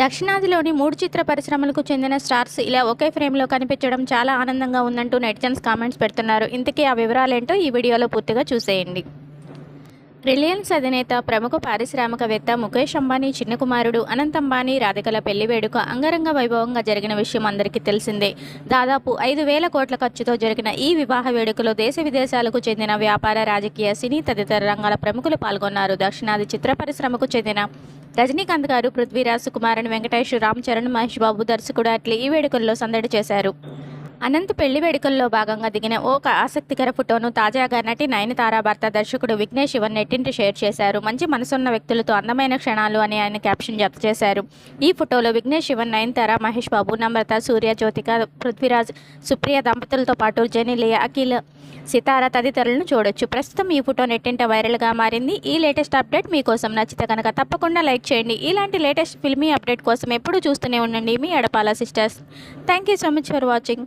దక్షిణాదిలోని 3 చిత్ర పరిశ్రమలకు చెందిన స్టార్స్ ఇలా ఒకే ఫ్రేమ్‌లో కనిపించడం చాలా ఆనందంగా ఉందంటూ నెటిజన్స్ కామెంట్స్ పెడుతున్నారు. ఇంతకీ ఆ వివరాలేంటో ఈ వీడియోలో పూర్తిగా చూసేయండి. రిలయన్స్ అధినేత, ప్రముఖ పారిశ్రామికవేత్త ముఖేష్ అంబానీ చిన్న కుమారుడు అనంత్ అంబానీ రాధికల పెళ్లి వేడుక అంగరంగ వైభవంగా జరిగిన విషయం అందరికీ తెలిసిందే. దాదాపు 5,000 కోట్ల ఖర్చుతో జరిగిన ఈ వివాహ వేడుకలో దేశ విదేశాలకు చెందిన వ్యాపార, రాజకీయ, సినీ తదితర రంగాల ప్రముఖులు పాల్గొన్నారు. దక్షిణాది చిత్ర పరిశ్రమకు చెందిన రజనీకాంత్ గారు, పృథ్వీరాజ్, కుమారన్ వెంకటేష్, రామ్ చరణ్, మహేష్ బాబు, దర్శకుడు అట్లీ ఈ వేడుకల్లో సందడి చేశారు. అనంత్ పెళ్లి వేడుకల్లో భాగంగా దిగిన ఓ ఆసక్తికర ఫోటోను తాజాగా నటి నయనతార భర్త దర్శకుడు విఘ్నేష్ శివన్ నెట్టింట షేర్ చేశారు. మంచి మనసున్న వ్యక్తులతో అందమైన క్షణాలు అని ఆయన క్యాప్షన్ జత చేశారు. ఈ ఫోటోలో విఘ్నేష్ శివన్, నయనతార, మహేష్ బాబు, నమ్రత, సూర్య, జ్యోతిక, పృథ్వీరాజ్, సుప్రియ దంపతులతో పాటు జెనీలియా, అఖిల్, సితార తదితరులను చూడొచ్చు. ప్రస్తుతం ఈ ఫోటో నెట్టింట వైరల్గా మారింది. ఈ లేటెస్ట్ అప్డేట్ మీకోసం నచ్చితే కనుక తప్పకుండా లైక్ చేయండి. ఇలాంటి లేటెస్ట్ ఫిల్మీ అప్డేట్ కోసం ఎప్పుడూ చూస్తూనే ఉండండి మీ Adapala sisters. Thank you so much for watching.